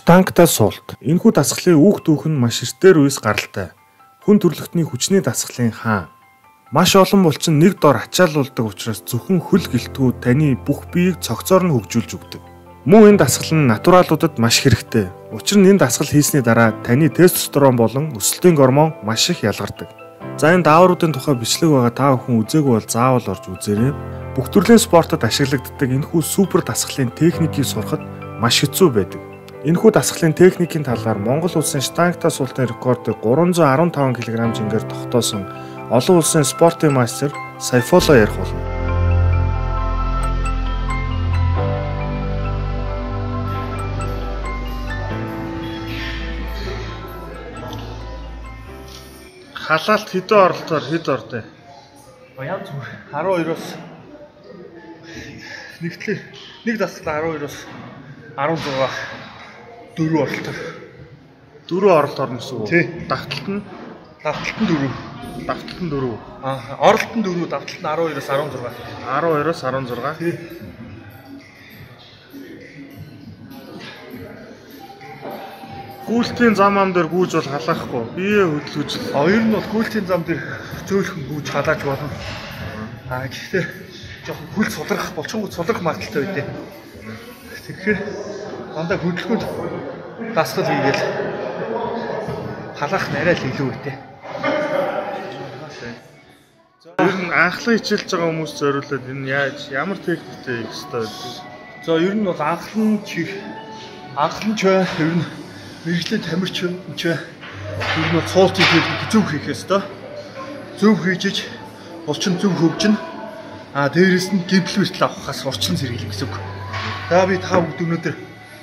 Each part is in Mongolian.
Штангтай суулт. Энэхүү дасгалын үүх дүүх нь маш эртээр үес гаралтай. Хүн төрөлхтний хүчний дасгалын хаан. Маш олон булчин нэг дор ачаалуулдаг учраас зөвхөн хөл гэлтгүү таны бүх биеийг цогцоор нь хөгжүүлж өгдөг. Мөн энэ дасгал нь натуралуудад маш хэрэгтэй. Учир нь энэ дасгал хийсний дараа таны тестостерон болон өсөлтийн гормон маш их ялгардаг. За энэ даавруудын тухай бичлэг байгаа та бүхэн үзээгүй бол заавал орж үзээрэй. Бүх төрлийн спортод ашиглагддаг энэхүү супер дасгалын техникийг сурахад маш хэцүү байдаг. Энэхүү дасгалын техникийн талаар Монгол улсын штангтай суултын рекордыг 315 кг жингээр тогтоосон олон улсын спортын мастер Сайфолло ярих болно. Халаалт хэдэн оролтоор хэд ордоо? Янз бүр 12-оос нэг дасгал 12-оос 16 4 оролтоор 4 оролт орно гэсэн үг. Тий. Давталт нь 4. давталт нь 4. Оролт нь 4, давталт нь 12-оос 16. 12-оос 16. Тий. Гүйлтийн зам ам дээр гүйж бол халаахгүй. Бие хөдөлгөж. Ер нь бол гүйлтийн зам дээр зөөлхөн гүйж халааж болно. Гэхдээ жоохон хөл судрах, болчонгууд судрах магадaltaй байдэ. Тэгэхээр дандаа хөдөлгөөнд дасгал хийгээл халаах нарай л илүү үүтэй. Ер нь анхлан хичээлж байгаа хүмүүс зориулаад энэ ямар техниктэй хийх ёстой вэ? За ер нь бол анхлан ч ер нь мэрэгжлийн тамирч ер нь бол суулт хийх зөв хийх ёстой. Зөв хийж булчин зөв хөгжин. Дээрээс нь гэмтэл бэртэл авахаас урчлан сэргийлэх гэсэн үг. За би та бүгд өнөөдөр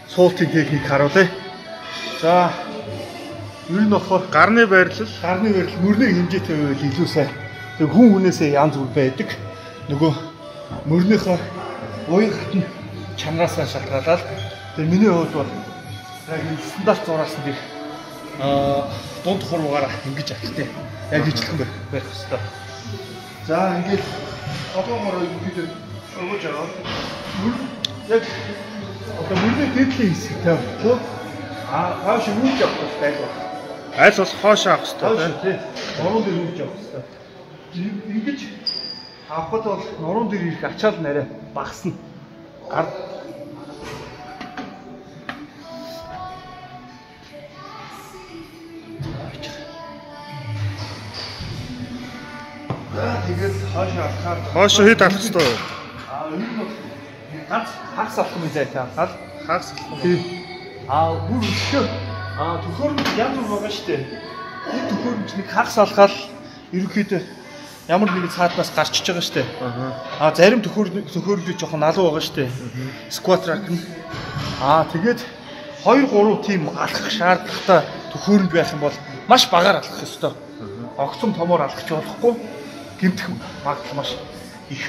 суултын техник харуулъя. За ер нь болохоор гарны байрлал, мөрний хэмжээтэй байвал илүү сайн. Тэг хүн хүнээсээ янз бүр байдаг. Нөгөө мөрнийхөө уян хатны чанараасаа шалтгаалаад тэг миний хувьд бол яг стандарт зураас нь дунд хуруугаараа ингэж авчтай. Яг ижлэхэн байх хэрэгтэй. За ингээд одоогоор ингэж өгөөж аваад яг одоо мөрний дэдлийн хэсэг тавьчих. Хааш үүж авах хэрэгтэй. аль болох хоошоо авах хэрэгтэй тийм. Нуруунд үүж авах хэрэгтэй. Ингэж авахд бол нуруунд ирэх ачаал нарай багасна. Тэгээд хоошоо хэд алах хэрэгтэй вэ? Ер нь бол ганц хагас алхам хийлээ таахад хагас алхам. Бүр өчөө төхөөрөмж янз бүр байгаа шүү дээ. Энэ төхөөрөмж нэг хагас алхаал ерөнхийдөө ямар нэгэн цааднаас гарчиж байгаа шүү дээ. Зарим төхөөрөмж жоохон налуу байгаа шүү дээ. Squat rack нь. Тэгээд 2-3 тийм алхах шаардлагатай төхөөрөмж байх юм бол маш багаар алхах ёстой. Огцом томоор алхаж болохгүй. Гэмтэх магадлал маш их.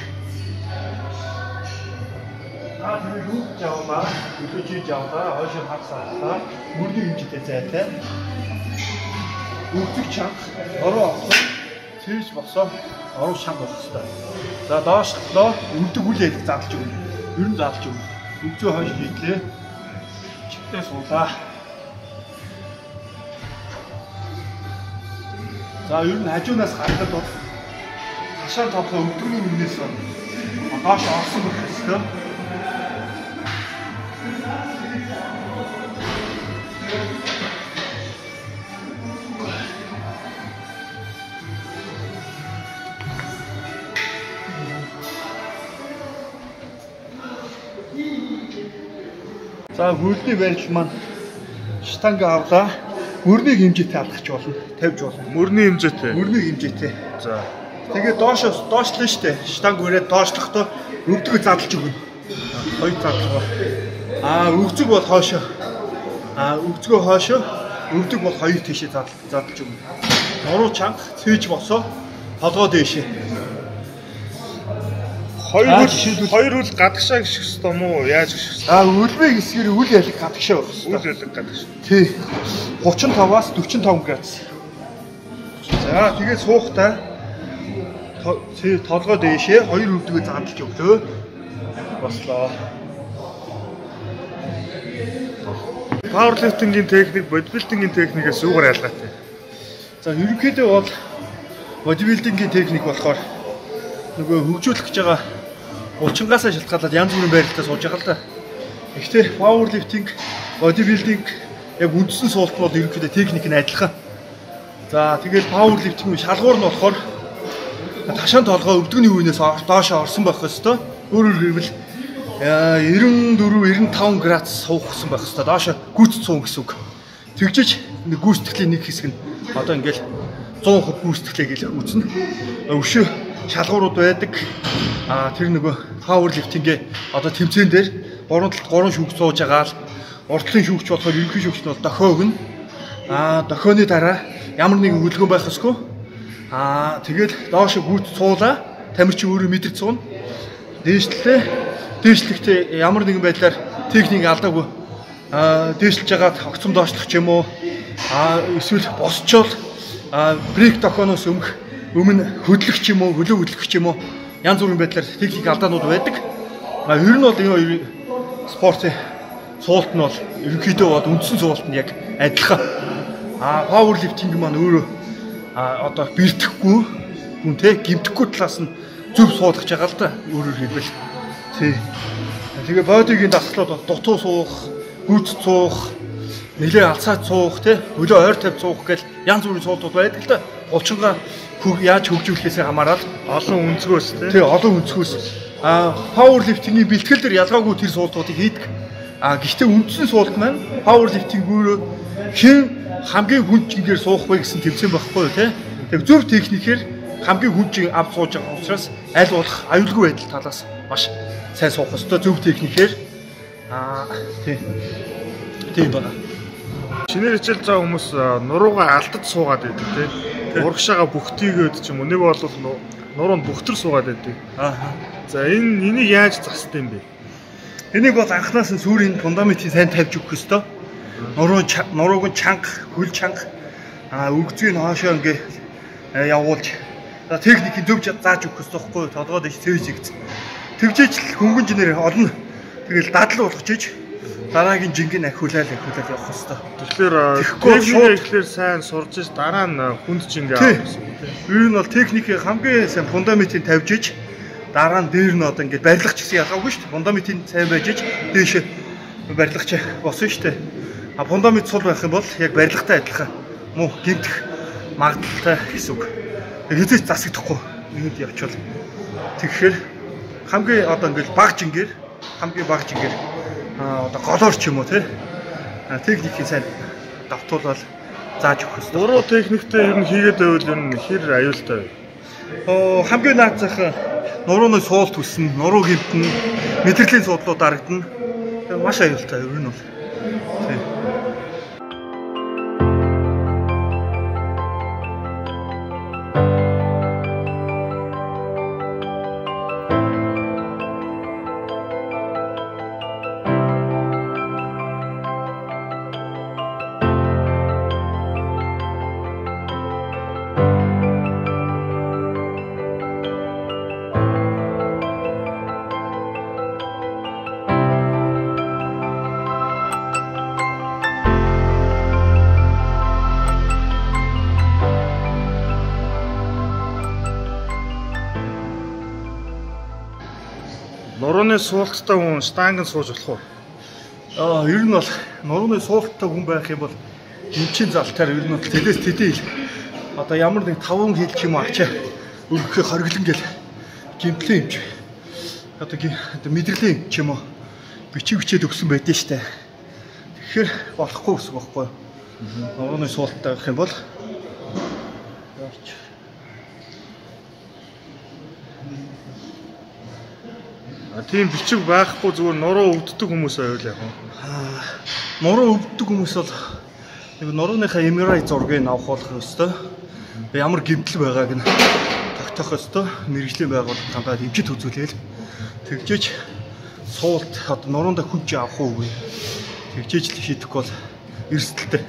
Тэгээд юу жааваа, өдөөж жааваа, хойшоо хагасаа, мөрний хэмжээтэй зайтай. Өвдөг чанга, ороо авах, цээж босоо, ороо шанг болох хэрэгтэй. За доошлоо өвдөг үл ялэг задлж өгнө. Ер нь задлж өгнө. Өвзөө хойш хийлээ. Чигтээ суулаа. За ер нь хажуунаас гарахад бол хашаа тоглоо өвдөгний өмнөөс доош орсон байх хэрэгтэй. За хөлний байрлал маань штанга авлаа. Мөрний хэмжээтэй алхаж болно, тавьж болно. Мөрний хэмжээтэй. Мөрний хэмжээтэй. За. Тэгээд доошлоо штэ. Штанг өрөөд доошлохдоо өвдгөө задлж өгнө. Хоёр задлгаа. Өвзөг бол хоошоо. Өвзгөө хоошоо, өвдөг бол хоёр тийшээ задлж өгнө. Нуруу чанга, цээж босоо, толгой дээшээ. Хоёр үл гадагшаа гიშх ёстой мó яаж гიშх ёстой? Үлбэг хэсгээр үл ялэг гадагшаа байх ёстой. Үл ялэг гадагш. Тий. 35-аас 45 градус. За тэгээд суухтаа толгой дээшээ хоёр өвдгөө задлж өглөө. Бослоо. пауэрлифтингийн техник, бодибилдингийн техникээс юугаар ялгаатай? За ерөнхийдөө бол бодибилдингийн техник болохоор нөгөө хөгжүүлэх гэж байгаа булчингаасаа шалтгаалаад янз бүрийн байралтаа сууж байгаа л да. Гэхдээ пауэрлифтинг, бодибилдинг яг үндсэн суулт бол ерөнхийдөө техник нь адилхан. За тэгэл пауэрлифтинг шалгуур нь болохоор ташаан толгой өвдөгний үеийнээс доош орсон байх ёстой. Өөрөөр хэлбэл 94-95 градус суухсан байх ёстой. Доош гүйцэд суун гэсэн үг. Тэгжиж нэг гүйцэтгэлийн нэг хэсэг нь одоо ингээл 100% гүйцэтгэлээ гэл үүснэ. Өвшөө шалгуурууд байдаг. Тэр нөгөө пауэрлифтингээ одоо тэмцээн дээр 3 шүүгч сууж байгаа л уртлын шүүгч болохоор ерөнхий шүүгч нь бол дохиог нь дохионы дараа ямар нэгэн хөдөлгөөн байх ёсгүй. Тэгээд доош гүйц цуулаа. Тамир чи өөрөө мэдэрч суuna. Дээшлэхдээ ямар нэгэн байдлаар техник алдаагүй дээшлж байгаад огцом доошлох ч юм уу эсвэл босчвол брейк дохооноос өмнө хөдлөх ч юм уу, хөлөө хөдлөх ч юм уу янз бүрийн байдлаар техник алдаанууд байдаг. Ер нь бол энэ хоёр спортын суулт нь бол ерөнхийдөө бол үндсэн суулт нь яг адилхан. Пауэрлифтинг маань өөрөө одоо бэрдэхгүй хүн те гимтэхгүй талаас нь зөв суулгаж байгаа л да. Өөрөөр хэлбэл тий. Тэгээ бодигийн дасгалууд бол дутуу суух, гүйц суух, нэлээ алцаад суух те хөлөө ойр тавь суух гэл янз бүрийн суултууд байдаг л да. Булчингаа яаж хөгжүүлэхээс хамаарал олон өнцгөөс тий олон өнцгөөс пауэрлифтингийн бэлтгэл дээр ялгаагүй тэр суултуудыг хийдэг. Гэхдээ үндсэн суулт маань пауэрлифтингөөр хэн хамгийн хүнчингээр суух вэ гэсэн тэмцээн байхгүй тий. Тэгээ зөв техникээр хамгийн хүнчин ав сууж байгаа учраас аль болох аюулгүй байдал талаас маш сайн суух ёстой зөв техникээр тийм байна. Шинээр хичээлж байгаа хүмүүс нуруугаа алдаж суугаад байдаг тий. Урагшаага бүхтийгээд ч юм уу нэг бол нуруунд бүхтэр суугаад байдаг. За энийг яаж засдаг юм бэ? Энийг бол анханаас нь сүрийн фундаментийг сайн тавьж өгөх ёстой. Нурууг нь чанга, хөл чанга өгзгийг хаашаа ингээ явуулж техникийг зөв зааж өгөх ёстой байхгүй толгойд ич цэвэж игц. Тэгжээч хөнгөн жинээр олон тэгэл дадлал болгочиж дараагийн жингийн ахиулаад явах ёстой. Тэгэхээр техникийг ихлээр сайн сурж иж дараа нь хүнд жингээ авах гэсэн үг тийм. Ер нь бол техникийг хамгийн сайн фундаментийг тавьж иж дараа нь дээр нь одоо ингээд барилгач гэсэн ялгаагүй шүү дээ. Фундаментийг сайн байж иж дээш барилгач босно шүү дээ. Фундамент сул байх юм бол яг барилгатай адилхан муу гинтэх магадaltaй гэсэн үг. Хизээч засагдахгүй нэгэнд явчвал. Тэгэхээр хамгийн одоо ингээд баг жингээр одоо голоор ч юм уу тий техникийг сайн давтуулаад зааж өгөх хэрэгтэй. Нуруу техниктэй ер нь хийгээд байвал ер нь хэр аюултай вэ? Хамгийн наад зах нурууны суулт хүснэ, нуруу гэмтэн, мэдрэлийн суудлууд дарагдана. Маш аюултай ер нь бол. Тий. Нурууны суулттай хүн штангын сууж болох уу? Ер нь бол нурууны суулттай хүн байх юм бол эмчийн залтаар ер нь бол тэлээс тэтэл одоо ямар нэг 5 хил ч юм уу ачаа өргөхөөр хориглон гэл гимтлэн эмч. Одоо мэдрэлийн ч юм уу бичээд өгсөн байдэн штэ. Тэгэхээр болохгүй гэсэн үг байхгүй юу? Нурууны суулттай байх юм бол тийм бичиг байхгүй зүгээр нуруу өвддөг хүмүүс байвал яг нь. Нуруу өвддөг хүмүүс бол нэг нурууныхаа MRI зургийг авах хэрэгтэй. Ямар гэмтэл байгааг нь тогтоох хэрэгтэй. Мэргэжлийн байгууллага тандаа дэмжиж үзүүлээл. Тэгжээч суулт одоо нуруундаа хүч авах уугүй. Тэгжээч л шийдэх бол эрсдэлтэй.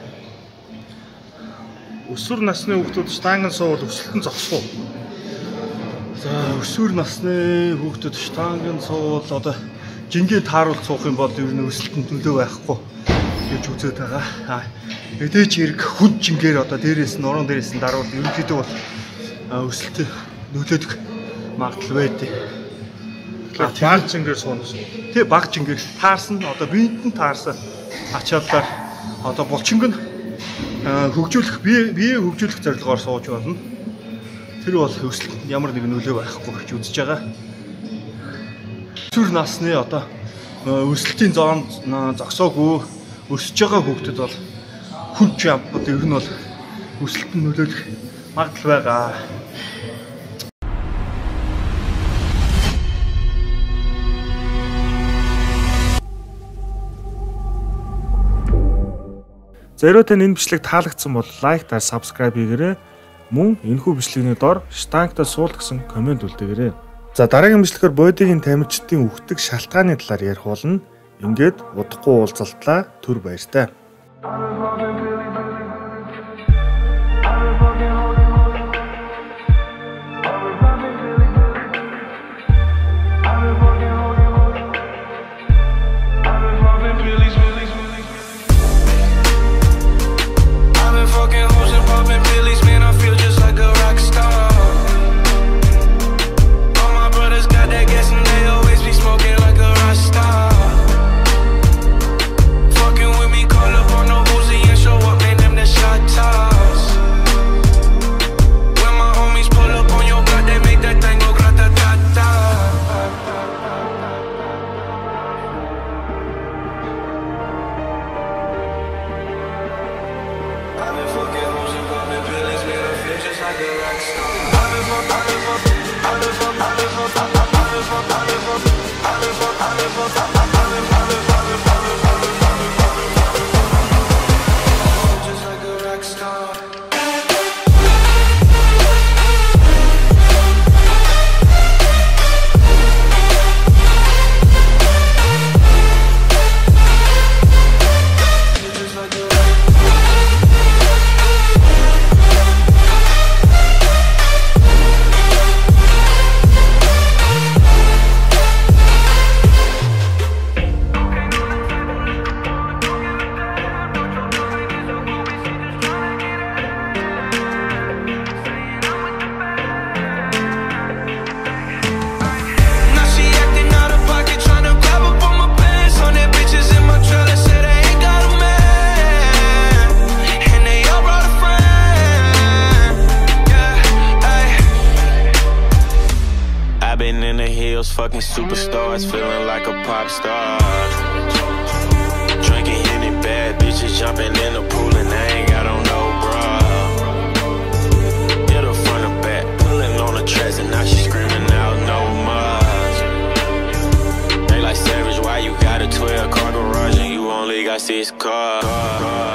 Өсвөр насны хүүхдүүд штангын суувал өсөлтөнд зогсох уу? За өсвөр насны хүүхдүүд штангын суувал одоо жингийн тааруулт суух юм бол ер нь өсөлтөнд нөлөө байхгүй. гэж үзээд байгаа. Эдэж хэрэг хүн жингээр одоо дээрээс нь орон дээрээс нь даруул ерөнхийдөө бол өсөлтөд нөлөөлөх магадлал байдаг. Баг жингээр суунах шүү. Тэг баг жингээр таарсан одоо биед нь таарсан ачааллаар одоо булчинг нь хөгжүүлэх бие хөгжүүлэх зорилгоор сууж болно. Тэр бол өсөлтөнд ямар нэгэн нөлөө байхгүй гэж үзэж байгаа. Түр насны одоо өсөлтийн зоонд зогсоогүй өсөж байгаа хүүхдэд бол хүн жампууд ер нь бол өсөлтөнд нөлөөлөх магадлал байгаа. Зорио тань энэ бичлэг таалагдсан бол лайктаар subscribe хийгээрэй. Мөн энэхүү бичлэгний дор штангтаа суул гэсэн комент үлдээгээрэй. За дараагийн бичлэгээр бодигийн тамирчдын үхдэг шалтгааны талаар ярих болно. Ингээд удахгүй уулзалтлаа. Түр баяртай. Fucking superstars, feeling like a pop star. Drinking any bad bitches, jumping in the pool and I ain't got on no bra. Hit her front or back, pulling on the tracks and now she screaming out no more. They like Savage, why you got a 12-car garage and you only got 6 cars?